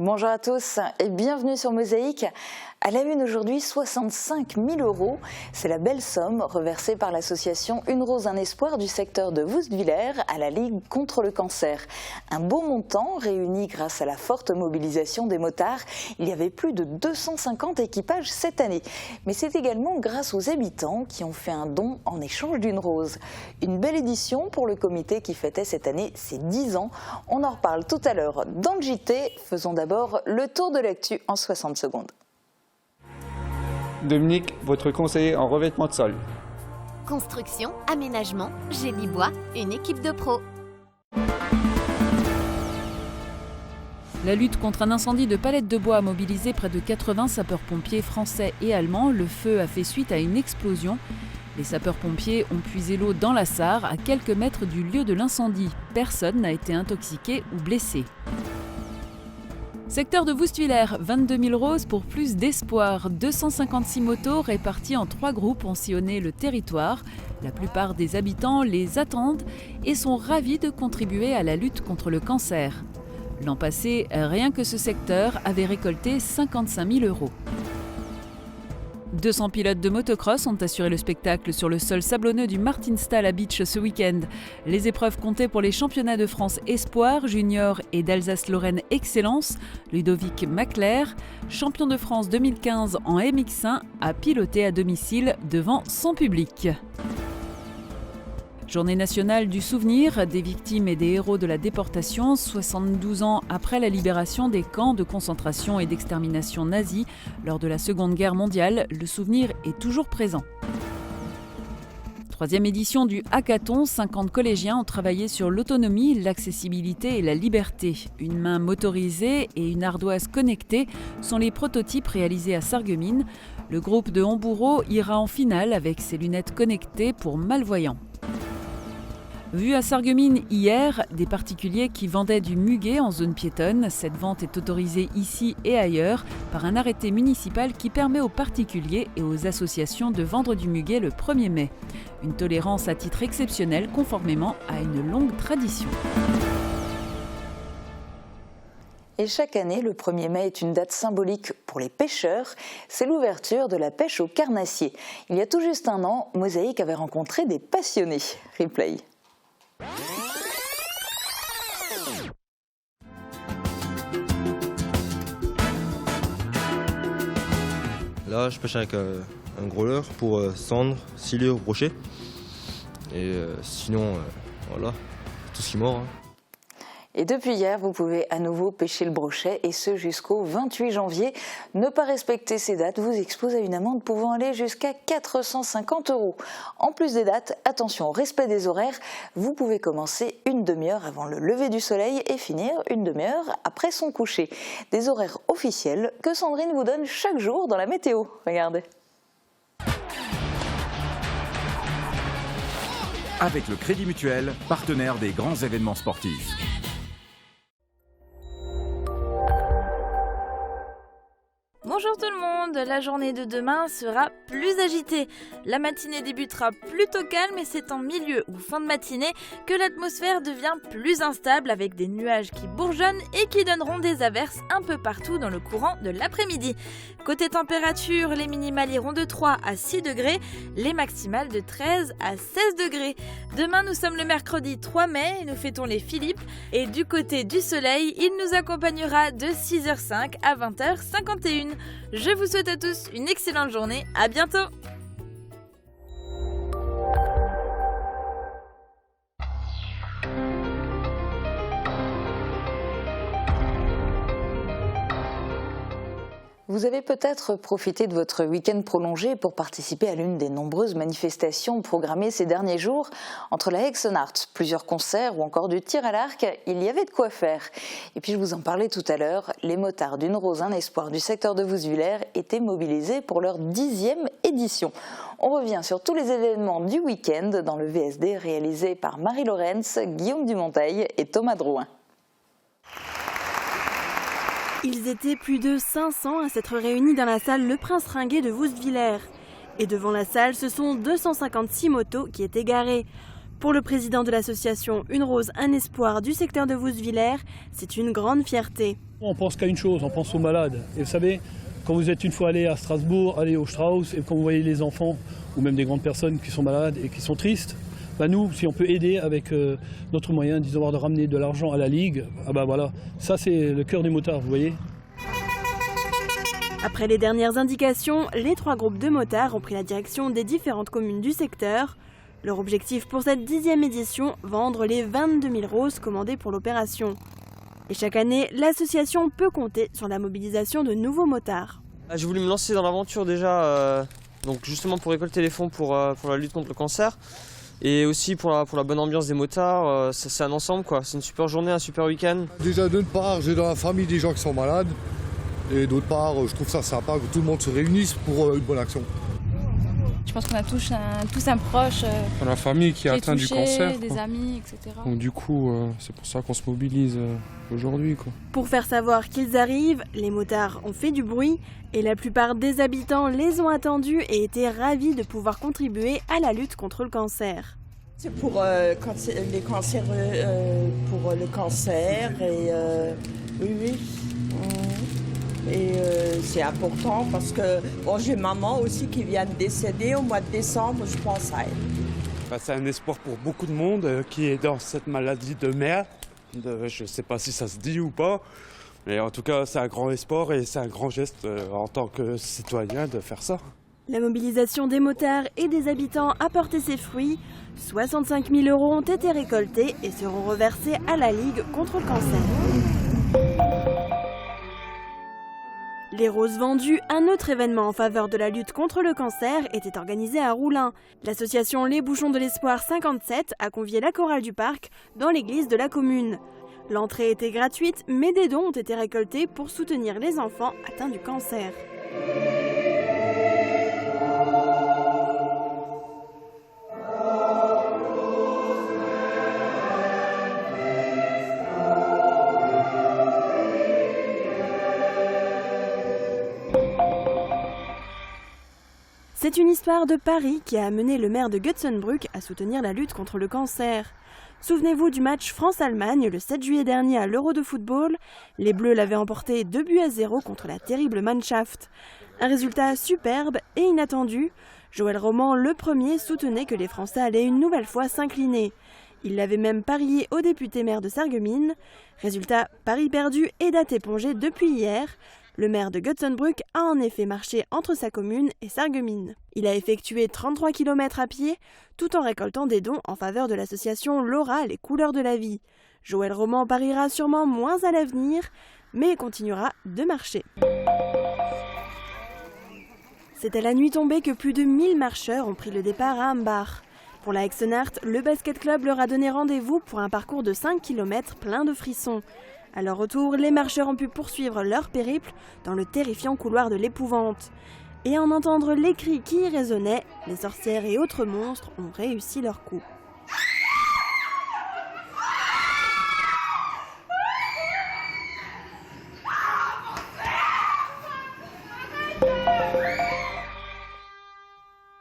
Bonjour à tous et bienvenue sur Mosaïque. À la une aujourd'hui, 65 000 €. C'est la belle somme reversée par l'association Une Rose, un espoir du secteur de Woustviller à la Ligue contre le cancer. Un beau montant réuni grâce à la forte mobilisation des motards. Il y avait plus de 250 équipages cette année. Mais c'est également grâce aux habitants qui ont fait un don en échange d'une rose. Une belle édition pour le comité qui fêtait cette année ses 10 ans. On en reparle tout à l'heure dans le JT. Faisons d'abord le tour de l'actu en 60 secondes. Dominique, votre conseiller en revêtement de sol. Construction, aménagement, génie bois, une équipe de pros. La lutte contre un incendie de palettes de bois a mobilisé près de 80 sapeurs-pompiers français et allemands. Le feu a fait suite à une explosion. Les sapeurs-pompiers ont puisé l'eau dans la Sarre, à quelques mètres du lieu de l'incendie. Personne n'a été intoxiqué ou blessé. Secteur de Woustviller, 22 000 roses pour plus d'espoir. 256 motos réparties en 3 groupes ont sillonné le territoire. La plupart des habitants les attendent et sont ravis de contribuer à la lutte contre le cancer. L'an passé, rien que ce secteur avait récolté 55 000 €. 200 pilotes de motocross ont assuré le spectacle sur le sol sablonneux du Martinstal Beach ce week-end. Les épreuves comptaient pour les championnats de France Espoir, Junior et d'Alsace-Lorraine Excellence. Ludovic Macler, champion de France 2015 en MX1, a piloté à domicile devant son public. Journée nationale du souvenir des victimes et des héros de la déportation, 72 ans après la libération des camps de concentration et d'extermination nazis lors de la Seconde Guerre mondiale, le souvenir est toujours présent. 3e édition du Hackathon, 50 collégiens ont travaillé sur l'autonomie, l'accessibilité et la liberté. Une main motorisée et une ardoise connectée sont les prototypes réalisés à Sarreguemines. Le groupe de Homboureau ira en finale avec ses lunettes connectées pour malvoyants. Vu à Sarreguemines hier, des particuliers qui vendaient du muguet en zone piétonne. Cette vente est autorisée ici et ailleurs par un arrêté municipal qui permet aux particuliers et aux associations de vendre du muguet le 1er mai. Une tolérance à titre exceptionnel conformément à une longue tradition. Et chaque année, le 1er mai est une date symbolique pour les pêcheurs. C'est l'ouverture de la pêche au carnassier. Il y a tout juste un an, Mosaïque avait rencontré des passionnés. Replay. Là, je pêche avec un gros leurre pour cendre, sciller ou brochet. Et sinon, voilà, tout ce qui mord. Et depuis hier, vous pouvez à nouveau pêcher le brochet et ce jusqu'au 28 janvier. Ne pas respecter ces dates vous expose à une amende pouvant aller jusqu'à 450 €. En plus des dates, attention au respect des horaires. Vous pouvez commencer une demi-heure avant le lever du soleil et finir une demi-heure après son coucher. Des horaires officiels que Sandrine vous donne chaque jour dans la météo. Regardez. Avec le Crédit Mutuel, partenaire des grands événements sportifs. Bonjour tout le monde, la journée de demain sera plus agitée. La matinée débutera plutôt calme et c'est en milieu ou fin de matinée que l'atmosphère devient plus instable avec des nuages qui bourgeonnent et qui donneront des averses un peu partout dans le courant de l'après-midi. Côté température, les minimales iront de 3 à 6 degrés, les maximales de 13 à 16 degrés. Demain, nous sommes le mercredi 3 mai et nous fêtons les Philippes. Et du côté du soleil, il nous accompagnera de 6h05 à 20h51. Je vous souhaite à tous une excellente journée, à bientôt! Vous avez peut-être profité de votre week-end prolongé pour participer à l'une des nombreuses manifestations programmées ces derniers jours. Entre la Hexenart, plusieurs concerts ou encore du tir à l'arc, il y avait de quoi faire. Et puis je vous en parlais tout à l'heure, les motards d'Une Rose, un espoir du secteur de Woustviller étaient mobilisés pour leur 10e édition. On revient sur tous les événements du week-end dans le VSD réalisé par Marie Lorenz, Guillaume Dumonteil et Thomas Drouin. Ils étaient plus de 500 à s'être réunis dans la salle Le Prince Ringuet de Woustviller. Et devant la salle, ce sont 256 motos qui étaient garées. Pour le président de l'association Une Rose, un espoir du secteur de Woustvillers, c'est une grande fierté. On pense qu'à une chose, on pense aux malades. Et vous savez, quand vous êtes une fois allé à Strasbourg, allé au Strauss, et quand vous voyez les enfants, ou même des grandes personnes qui sont malades et qui sont tristes, nous, si on peut aider avec notre moyen, disons, de ramener de l'argent à la Ligue, voilà, ça c'est le cœur des motards, vous voyez. Après les dernières indications, les 3 groupes de motards ont pris la direction des différentes communes du secteur. Leur objectif pour cette 10e édition, vendre les 22 000 roses commandées pour l'opération. Et chaque année, l'association peut compter sur la mobilisation de nouveaux motards. J'ai voulu me lancer dans l'aventure déjà, donc justement pour récolter les fonds pour la lutte contre le cancer. Et aussi pour la bonne ambiance des motards, c'est un ensemble quoi. C'est une super journée, un super week-end. Déjà d'une part, j'ai dans la famille des gens qui sont malades. Et d'autre part, je trouve ça sympa que tout le monde se réunisse pour une bonne action. Je pense qu'on a tous un proche dans la famille qui est atteint touché, du cancer. Des amis, etc. Donc du coup, c'est pour ça qu'on se mobilise aujourd'hui. Pour faire savoir qu'ils arrivent, les motards ont fait du bruit et la plupart des habitants les ont attendus et étaient ravis de pouvoir contribuer à la lutte contre le cancer. C'est pour les cancers, pour le cancer et oui. Et c'est important parce que j'ai maman aussi qui vient de décéder au mois de décembre, je pense à elle. C'est un espoir pour beaucoup de monde qui est dans cette maladie de merde. Je ne sais pas si ça se dit ou pas, mais en tout cas c'est un grand espoir et c'est un grand geste en tant que citoyen de faire ça. La mobilisation des motards et des habitants a porté ses fruits. 65 000 € ont été récoltés et seront reversés à la Ligue contre le cancer. Les roses vendues, un autre événement en faveur de la lutte contre le cancer, était organisé à Roulin. L'association Les Bouchons de l'Espoir 57 a convié la chorale du parc dans l'église de la commune. L'entrée était gratuite, mais des dons ont été récoltés pour soutenir les enfants atteints du cancer. C'est une histoire de Paris qui a amené le maire de Götzenbrück à soutenir la lutte contre le cancer. Souvenez-vous du match France-Allemagne le 7 juillet dernier à l'Euro de football. Les Bleus l'avaient emporté 2-0 contre la terrible Mannschaft. Un résultat superbe et inattendu. Joël Roman, le premier, soutenait que les Français allaient une nouvelle fois s'incliner. Il l'avait même parié au député maire de Sarreguemines. Résultat, pari perdu et date épongée depuis hier. Le maire de Götzenbrück a en effet marché entre sa commune et Sarreguemines. Il a effectué 33 km à pied, tout en récoltant des dons en faveur de l'association Laura, les couleurs de la vie. Joël Roman pariera sûrement moins à l'avenir, mais continuera de marcher. C'est à la nuit tombée que plus de 1000 marcheurs ont pris le départ à Ambach. Pour la Hexenart, le basket club leur a donné rendez-vous pour un parcours de 5 km plein de frissons. À leur retour, les marcheurs ont pu poursuivre leur périple dans le terrifiant couloir de l'épouvante. Et à en entendre les cris qui y résonnaient, les sorcières et autres monstres ont réussi leur coup.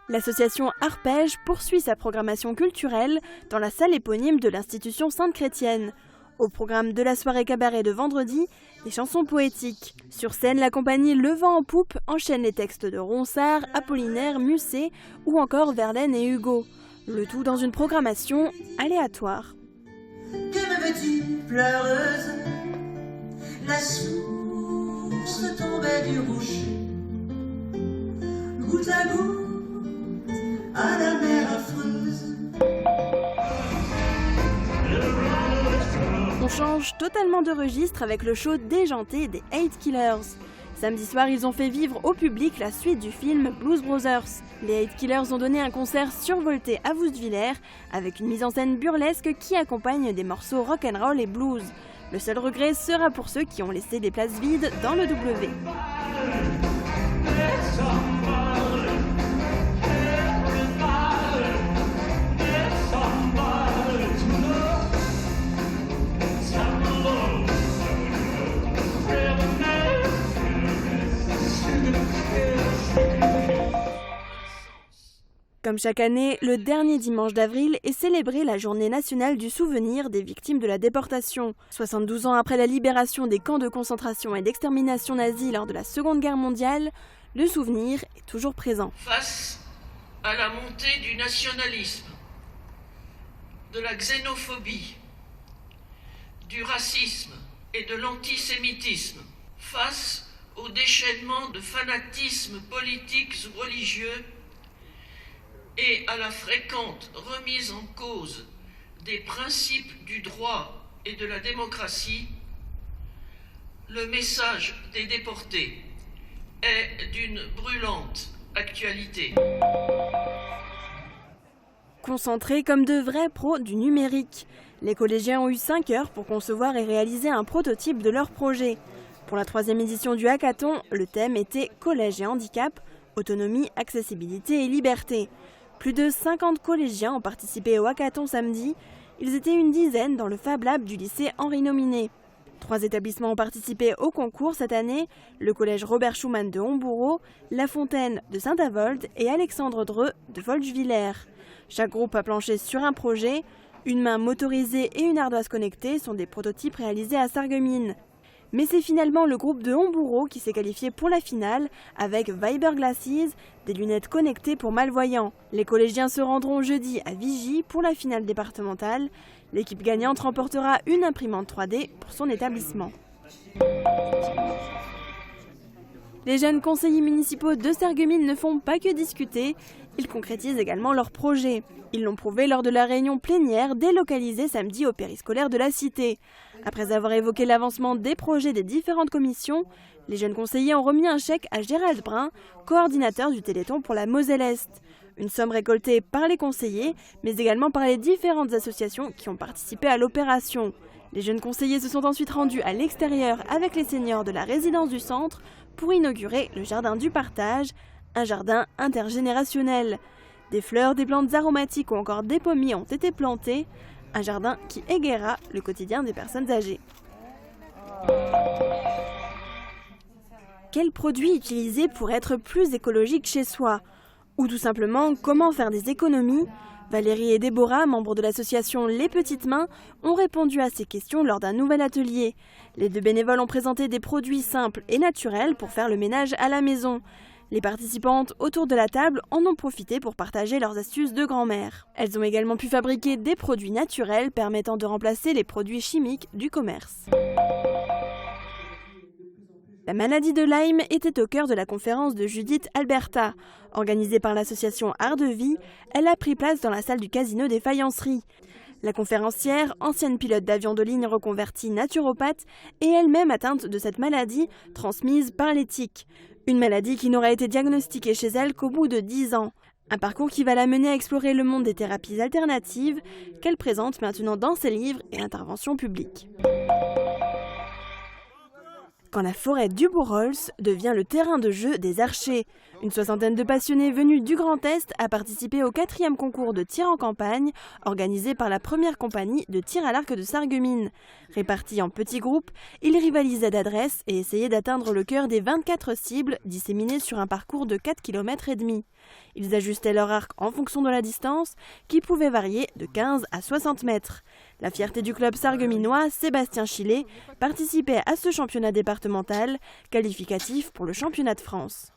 L'association Arpège poursuit sa programmation culturelle dans la salle éponyme de l'institution Sainte-Chrétienne. Au programme de la soirée cabaret de vendredi, des chansons poétiques. Sur scène, la compagnie Le Vent en Poupe enchaîne les textes de Ronsard, Apollinaire, Musset ou encore Verlaine et Hugo. Le tout dans une programmation aléatoire. Que me veux-tu, pleureuse? La source tombait du rocher, goutte à goutte, à la mer affreuse. On change totalement de registre avec le show déjanté des Hate Killers. Samedi soir, ils ont fait vivre au public la suite du film Blues Brothers. Les Hate Killers ont donné un concert survolté à Woustvillers avec une mise en scène burlesque qui accompagne des morceaux rock'n'roll et blues. Le seul regret sera pour ceux qui ont laissé des places vides dans le W. Comme chaque année, le dernier dimanche d'avril est célébrée la journée nationale du souvenir des victimes de la déportation. 72 ans après la libération des camps de concentration et d'extermination nazis lors de la Seconde Guerre mondiale, le souvenir est toujours présent. Face à la montée du nationalisme, de la xénophobie, du racisme et de l'antisémitisme, face au déchaînement de fanatismes politiques ou religieux et à la fréquente remise en cause des principes du droit et de la démocratie, le message des déportés est d'une brûlante actualité. Concentrés comme de vrais pros du numérique, les collégiens ont eu 5 heures pour concevoir et réaliser un prototype de leur projet. Pour la 3e édition du hackathon, le thème était Collège et handicap, autonomie, accessibilité et liberté. Plus de 50 collégiens ont participé au hackathon samedi. Ils étaient une dizaine dans le Fab Lab du lycée Henri Nominé. 3 établissements ont participé au concours cette année, le collège Robert Schumann de Homboureau, La Fontaine de Saint-Avold et Alexandre Dreux de Folchevillers. Chaque groupe a planché sur un projet. Une main motorisée et une ardoise connectée sont des prototypes réalisés à Sarreguemines. Mais c'est finalement le groupe de Homboureau qui s'est qualifié pour la finale avec Viber Glasses, des lunettes connectées pour malvoyants. Les collégiens se rendront jeudi à Vigy pour la finale départementale. L'équipe gagnante remportera une imprimante 3D pour son établissement. Les jeunes conseillers municipaux de Sarreguemines ne font pas que discuter, ils concrétisent également leurs projets. Ils l'ont prouvé lors de la réunion plénière délocalisée samedi au périscolaire de la Cité. Après avoir évoqué l'avancement des projets des différentes commissions, les jeunes conseillers ont remis un chèque à Gérald Brun, coordinateur du Téléthon pour la Moselle-Est. Une somme récoltée par les conseillers, mais également par les différentes associations qui ont participé à l'opération. Les jeunes conseillers se sont ensuite rendus à l'extérieur avec les seniors de la résidence du centre pour inaugurer le jardin du partage, un jardin intergénérationnel. Des fleurs, des plantes aromatiques ou encore des pommiers ont été plantés, un jardin qui égaiera le quotidien des personnes âgées. Quels produits utiliser pour être plus écologique chez soi? Ou tout simplement, comment faire des économies? Valérie et Déborah, membres de l'association Les Petites Mains, ont répondu à ces questions lors d'un nouvel atelier. Les 2 bénévoles ont présenté des produits simples et naturels pour faire le ménage à la maison. Les participantes autour de la table en ont profité pour partager leurs astuces de grand-mère. Elles ont également pu fabriquer des produits naturels permettant de remplacer les produits chimiques du commerce. La maladie de Lyme était au cœur de la conférence de Judith Alberta. Organisée par l'association Art de Vie, elle a pris place dans la salle du casino des Faïenceries. La conférencière, ancienne pilote d'avion de ligne reconvertie naturopathe, est elle-même atteinte de cette maladie transmise par les tiques. Une maladie qui n'aurait été diagnostiquée chez elle qu'au bout de 10 ans. Un parcours qui va la mener à explorer le monde des thérapies alternatives qu'elle présente maintenant dans ses livres et interventions publiques. Quand la forêt du Bourrols devient le terrain de jeu des archers. Une 60aine de passionnés venus du Grand Est a participé au 4e concours de tir en campagne organisé par la première compagnie de tir à l'arc de Sarreguemines. Répartis en petits groupes, ils rivalisaient d'adresse et essayaient d'atteindre le cœur des 24 cibles disséminées sur un parcours de 4,5 km. Ils ajustaient leur arc en fonction de la distance qui pouvait varier de 15 à 60 mètres. La fierté du club sarregueminois, Sébastien Chillet, participait à ce championnat départemental, qualificatif pour le championnat de France.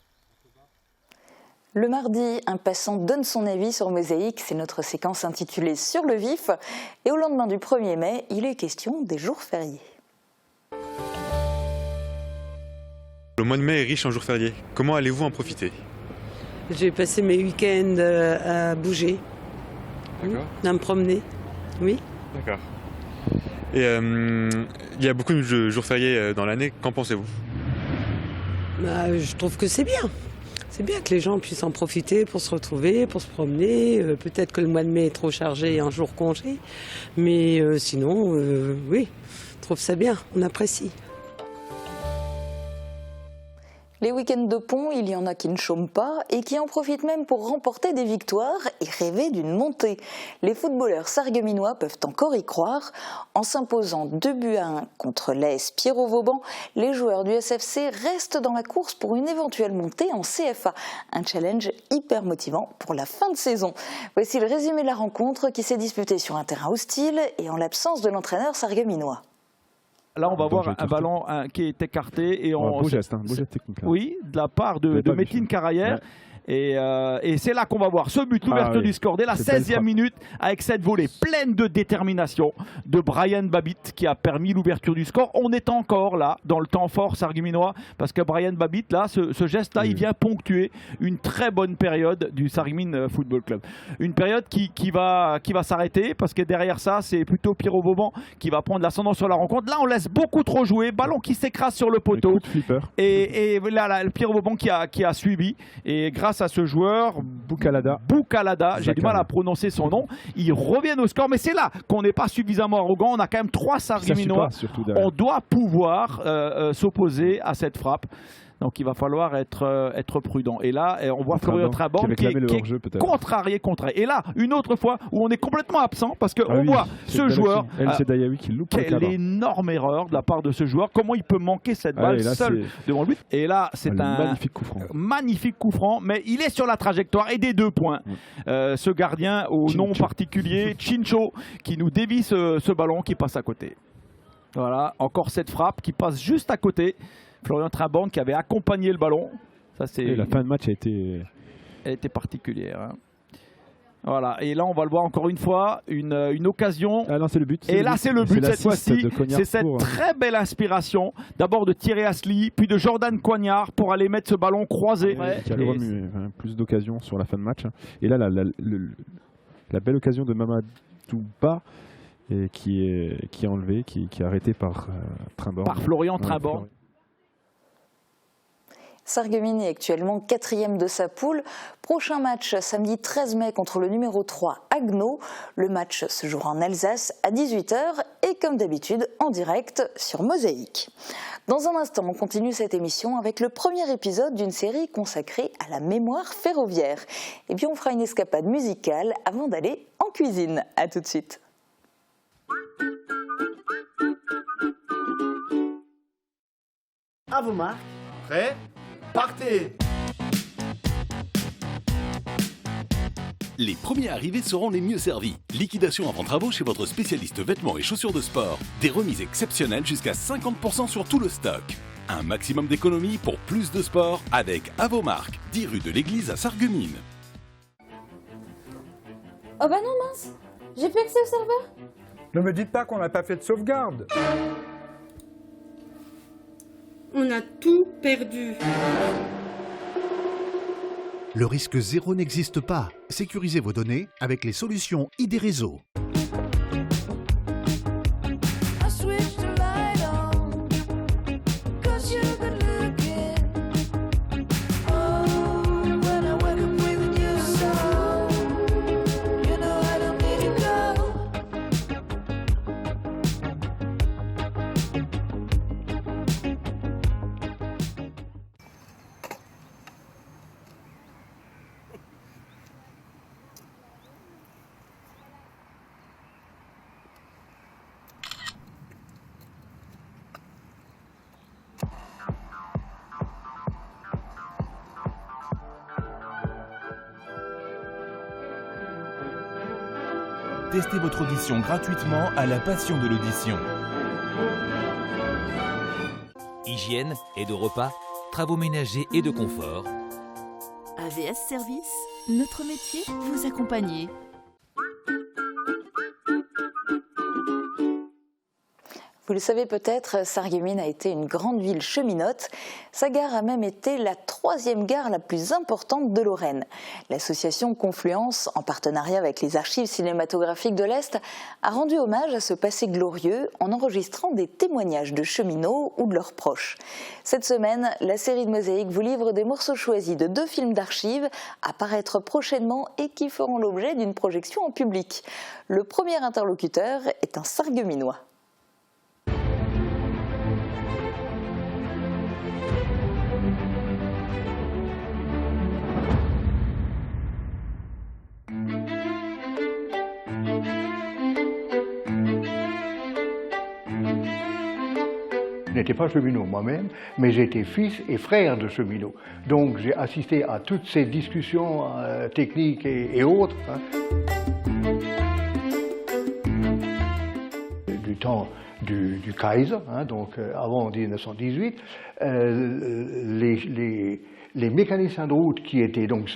Le mardi, un passant donne son avis sur Mosaïque, c'est notre séquence intitulée Sur le vif. Et au lendemain du 1er mai, il est question des jours fériés. Le mois de mai est riche en jours fériés. Comment allez-vous en profiter? J'ai passé mes week-ends à bouger, à me promener, oui. D'accord. Et il y a beaucoup de jours fériés dans l'année, qu'en pensez-vous? Je trouve que c'est bien. C'est bien que les gens puissent en profiter pour se retrouver, pour se promener. Peut-être que le mois de mai est trop chargé et un jour congé. Mais sinon, oui, je trouve ça bien, on apprécie. Les week-ends de pont, il y en a qui ne chôment pas et qui en profitent même pour remporter des victoires et rêver d'une montée. Les footballeurs sarregueminois peuvent encore y croire. En s'imposant 2-1 contre l'AS Pierrot-Vauban, les joueurs du SFC restent dans la course pour une éventuelle montée en CFA. Un challenge hyper motivant pour la fin de saison. Voici le résumé de la rencontre qui s'est disputée sur un terrain hostile et en l'absence de l'entraîneur sarregueminois. Là, on va voir un ballon qui est écarté. Et beau geste technique. Là. Oui, de la part de Métine Carayer. Ouais. Et c'est là qu'on va voir ce but, l'ouverture du score dès la 16e minute, avec cette volée pleine de détermination de Brian Babbitt qui a permis l'ouverture du score. On est encore là dans le temps fort sarregueminois parce que Brian Babbitt, là, ce geste-là, il vient ponctuer une très bonne période du Sarreguemines Football Club. Une période qui va s'arrêter parce que derrière ça, c'est plutôt Pierrot-Vauban qui va prendre l'ascendant sur la rencontre. Là, on laisse beaucoup trop jouer, ballon qui s'écrase sur le poteau. Et là, le Pierrot-Vauban qui a suivi. Et grâce à ce joueur, Boukalada, j'ai du mal à prononcer son nom, ils reviennent au score, mais c'est là qu'on n'est pas suffisamment arrogant. On a quand même 3 sarregueminois. On doit pouvoir s'opposer à cette frappe. Donc il va falloir être prudent. Et là, on voit Florian Trabant qui est contrarié. Et là, une autre fois où on est complètement absent parce qu'on voit ce joueur. Quelle énorme erreur de la part de ce joueur. Comment il peut manquer cette balle seul devant le but. Et là, c'est un magnifique coup franc. Mais il est sur la trajectoire et des 2 points. Ce gardien au nom particulier, Chincho, qui nous dévie ce ballon qui passe à côté. Voilà, encore cette frappe qui passe juste à côté. Florian Trabant qui avait accompagné le ballon. Ça, et la fin de match a été particulière. Hein. Voilà, et là on va le voir encore une fois, une occasion. Ah non, c'est le but. Et là c'est le but cette fois-ci. C'est cette très belle inspiration, d'abord de Thierry Asli, puis de Jordan Coignard pour aller mettre ce ballon croisé. Qui a plus d'occasions sur la fin de match. Et là, la belle occasion de Mamadou Ba. Et qui est enlevé, qui est arrêté par Trimborn. Par Florian Trimborn. Sarreguemines est actuellement 4e de sa poule. Prochain match samedi 13 mai contre le numéro 3 Agno. Le match se jouera en Alsace à 18 h et comme d'habitude en direct sur Mosaïque. Dans un instant, on continue cette émission avec le premier épisode d'une série consacrée à la mémoire ferroviaire. Et puis on fera une escapade musicale avant d'aller en cuisine. A tout de suite. À vos marques. Prêt ? Partez! Les premiers arrivés seront les mieux servis. Liquidation avant travaux chez votre spécialiste vêtements et chaussures de sport. Des remises exceptionnelles jusqu'à 50% sur tout le stock. Un maximum d'économies pour plus de sport avec Avomark, 10 rue de l'Église à Sarreguemines. Oh bah non mince, j'ai plus accès au serveur. Ne me dites pas qu'on n'a pas fait de sauvegarde. On a tout perdu. Le risque zéro n'existe pas. Sécurisez vos données avec les solutions ID Réseau. Testez votre audition gratuitement à la Passion de l'audition. Hygiène, aide au repas, travaux ménagers et de confort. AVS Service, notre métier, vous accompagner. Vous le savez peut-être, Sarreguemines a été une grande ville cheminote. Sa gare a même été la 3e gare la plus importante de Lorraine. L'association Confluence, en partenariat avec les archives cinématographiques de l'Est, a rendu hommage à ce passé glorieux en enregistrant des témoignages de cheminots ou de leurs proches. Cette semaine, la série de Mosaïque vous livre des morceaux choisis de 2 films d'archives à paraître prochainement et qui feront l'objet d'une projection en public. Le premier interlocuteur est un Sarregueminois. n'étais pas cheminot moi-même, mais j'étais fils et frère de cheminot. Donc j'ai assisté à toutes ces discussions techniques et autres. Du temps du Kaiser, donc avant 1918, les mécaniciens de route qui étaient donc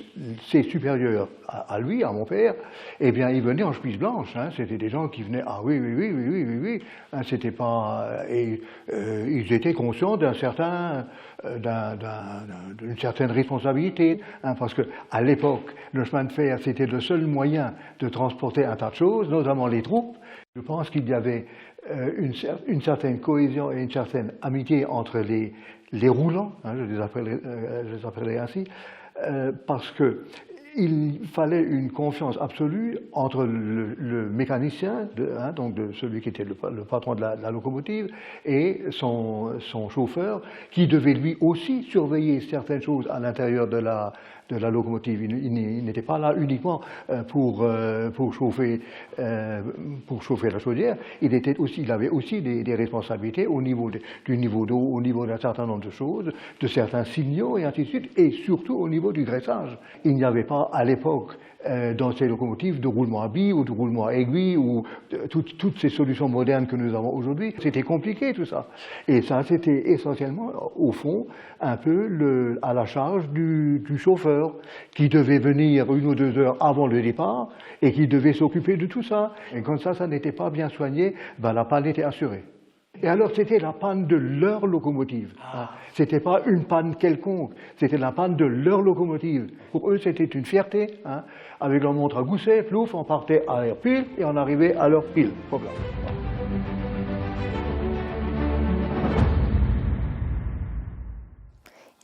ses supérieurs à lui, à mon père, eh bien ils venaient en chemise blanche. C'était des gens qui venaient, ah oui, c'était pas, et ils étaient conscients d'une certaine responsabilité, parce que à l'époque, le chemin de fer c'était le seul moyen de transporter un tas de choses, notamment les troupes. Je pense qu'il y avait une certaine cohésion et une certaine amitié entre les roulants, je les appellerai ainsi, parce qu'il fallait une confiance absolue entre le mécanicien, donc de celui qui était le patron de la locomotive, et son chauffeur, qui devait lui aussi surveiller certaines choses à l'intérieur de la locomotive. Il n'était pas là uniquement pour chauffer la chaudière. Il avait aussi des responsabilités au niveau du niveau d'eau, au niveau d'un certain nombre de choses, de certains signaux et ainsi de suite, et surtout au niveau du graissage. Il n'y avait pas à l'époque dans ces locomotives de roulement à billes ou de roulement à aiguille ou toutes ces solutions modernes que nous avons aujourd'hui. C'était compliqué tout ça. Et ça, c'était essentiellement, au fond, un peu à la charge du chauffeur qui devait venir 1 ou 2 heures avant le départ et qui devait s'occuper de tout ça. Et quand ça n'était pas bien soigné, la panne était assurée. Et alors c'était la panne de leur locomotive. C'était pas une panne quelconque, c'était la panne de leur locomotive. Pour eux c'était une fierté. Avec leur montre à gousset, plouf, on partait à l'heure pile et on arrivait à l'heure pile. Problème.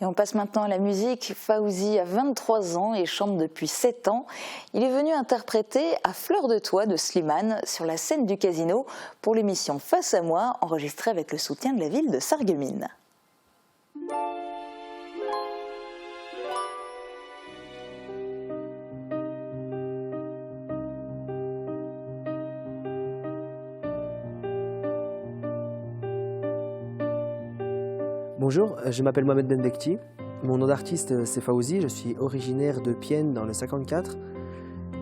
Et on passe maintenant à la musique. Fawzi a 23 ans et chante depuis 7 ans. Il est venu interpréter À fleur de toit de Slimane sur la scène du Casino pour l'émission Face à moi, enregistrée avec le soutien de la ville de Sarreguemines. Bonjour, je m'appelle Mohamed Benbekti. Mon nom d'artiste c'est Fawzi, je suis originaire de Pienne dans le 54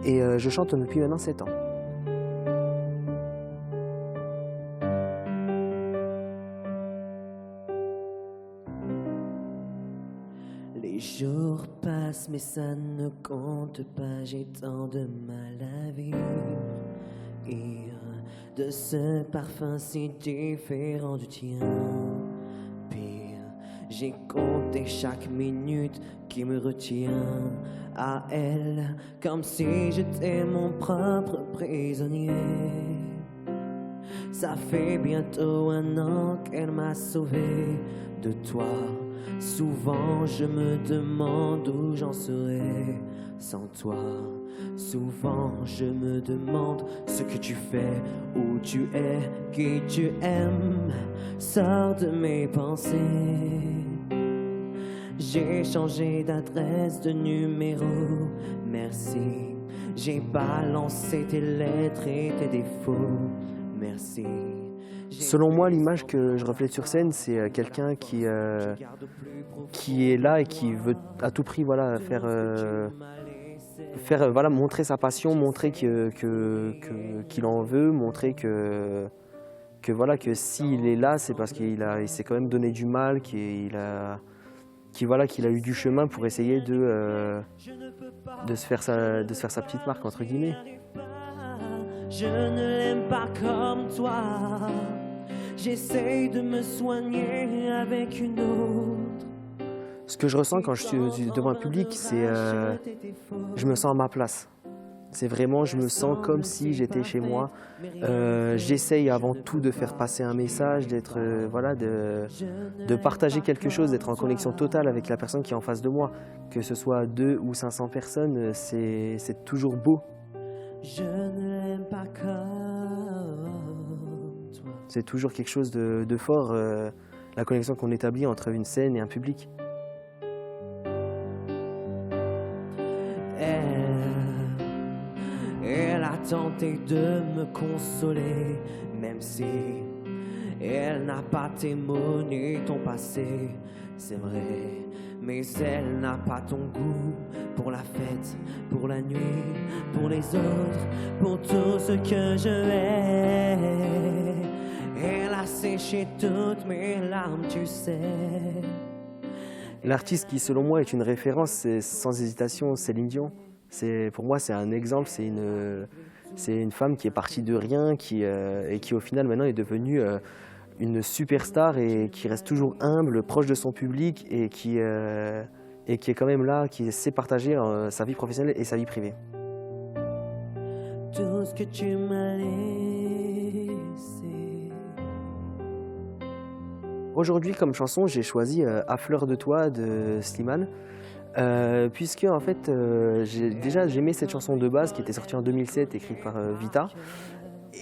et je chante depuis maintenant 7 ans. Les jours passent mais ça ne compte pas, j'ai tant de mal à vivre. De ce parfum si différent du tien. J'ai compté chaque minute qui me retient à elle, comme si j'étais mon propre prisonnier. Ça fait bientôt 1 an qu'elle m'a sauvé de toi. Souvent je me demande où j'en serais sans toi. Souvent je me demande ce que tu fais, où tu es, qui tu aimes. Sors de mes pensées. J'ai changé d'adresse, de numéro, merci. J'ai balancé tes lettres et tes défauts, merci. Selon moi, l'image que je reflète sur scène, c'est quelqu'un qui est là et qui veut à tout prix montrer sa passion, montrer qu'il en veut, montrer que s'il est là, c'est parce qu'il s'est quand même donné du mal, qu'il a eu du chemin pour essayer de se faire sa petite marque, entre guillemets. Je ne l'aime pas comme toi. J'essaye de me soigner avec une autre. Ce que je ressens quand je suis devant un public, c'est je me sens à ma place. C'est vraiment, je me sens comme si j'étais chez moi. J'essaye avant tout de faire passer un message, d'être, de partager quelque chose, d'être en connexion totale avec la personne qui est en face de moi. Que ce soit 200 ou 500 personnes, c'est toujours beau. Je ne l'aime pas comme toi. C'est toujours quelque chose de fort, la connexion qu'on établit entre une scène et un public. Elle a tenté de me consoler, même si Elle n'a pas tes mots ni ton passé, c'est vrai. Mais elle n'a pas ton goût pour la fête, pour la nuit, pour les autres, pour tout ce que je hais. Elle a séché toutes mes larmes, tu sais. L'artiste qui, selon moi, est une référence, c'est sans hésitation Céline Dion. Pour moi, c'est un exemple, c'est une femme qui est partie de rien et qui, au final, maintenant est devenue une superstar et qui reste toujours humble, proche de son public et qui est quand même là, qui sait partager sa vie professionnelle et sa vie privée. Tout ce que tu m'as laissé. Aujourd'hui, comme chanson, j'ai choisi À fleur de toi de Slimane, puisque en fait, j'aimais cette chanson de base qui était sortie en 2007, écrite par Vita.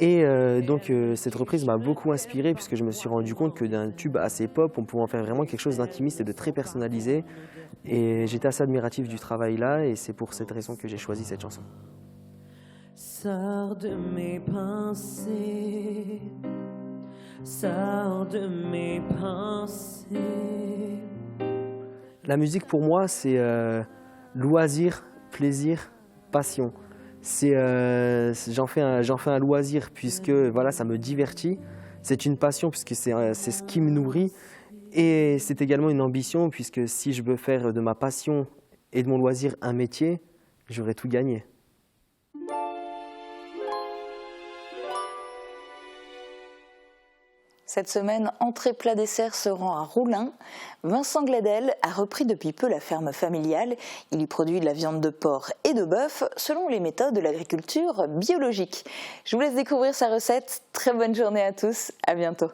Et donc cette reprise m'a beaucoup inspiré puisque je me suis rendu compte que d'un tube assez pop, on pouvait en faire vraiment quelque chose d'intimiste et de très personnalisé. Et j'étais assez admiratif du travail là et c'est pour cette raison que j'ai choisi cette chanson. Sors de mes pensées, sors de mes pensées. La musique pour moi c'est loisir, plaisir, passion. J'en fais un loisir puisque voilà, ça me divertit. C'est une passion puisque c'est ce qui me nourrit. Et c'est également une ambition puisque si je veux faire de ma passion et de mon loisir un métier, j'aurai tout gagné. Cette semaine, entrée plat dessert se rend à Roulin. Vincent Gladel a repris depuis peu la ferme familiale. Il y produit de la viande de porc et de bœuf selon les méthodes de l'agriculture biologique. Je vous laisse découvrir sa recette. Très bonne journée à tous. À bientôt.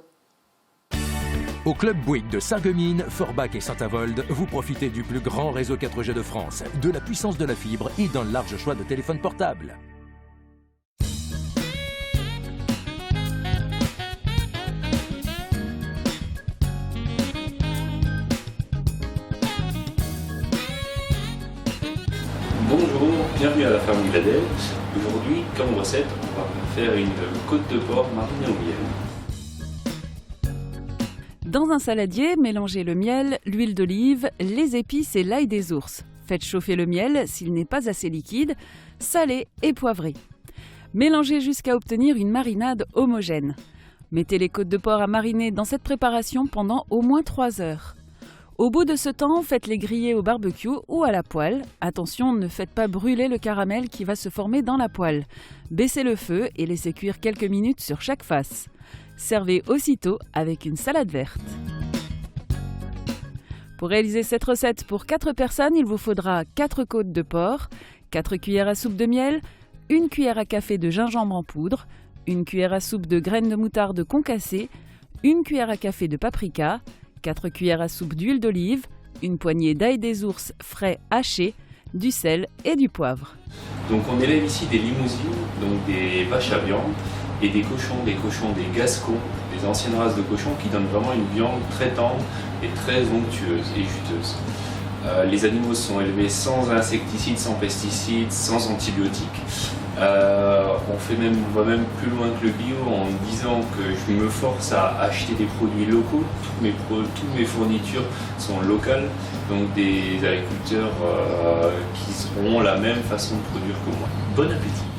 Au Club Bouygues de Sarreguemines, Forbach et Saint-Avold, vous profitez du plus grand réseau 4G de France, de la puissance de la fibre et d'un large choix de téléphones portables. Bonjour, bienvenue à la ferme Gladel. Aujourd'hui, comme recette, on va faire une côte de porc marinée au miel. Dans un saladier, mélangez le miel, l'huile d'olive, les épices et l'ail des ours. Faites chauffer le miel s'il n'est pas assez liquide, salez et poivrez. Mélangez jusqu'à obtenir une marinade homogène. Mettez les côtes de porc à mariner dans cette préparation pendant au moins 3 heures. Au bout de ce temps, faites-les griller au barbecue ou à la poêle. Attention, ne faites pas brûler le caramel qui va se former dans la poêle. Baissez le feu et laissez cuire quelques minutes sur chaque face. Servez aussitôt avec une salade verte. Pour réaliser cette recette pour 4 personnes, il vous faudra 4 côtes de porc, 4 cuillères à soupe de miel, 1 cuillère à café de gingembre en poudre, 1 cuillère à soupe de graines de moutarde concassées, 1 cuillère à café de paprika, 4 cuillères à soupe d'huile d'olive, une poignée d'ail des ours frais hachés, du sel et du poivre. Donc on élève ici des limousines, donc des vaches à viande, et des cochons des gascons, des anciennes races de cochons qui donnent vraiment une viande très tendre et très onctueuse et juteuse. Les animaux sont élevés sans insecticides, sans pesticides, sans antibiotiques. On va même plus loin que le bio en disant que je me force à acheter des produits locaux. Toutes mes fournitures sont locales, donc des agriculteurs qui auront la même façon de produire que moi. Bon appétit!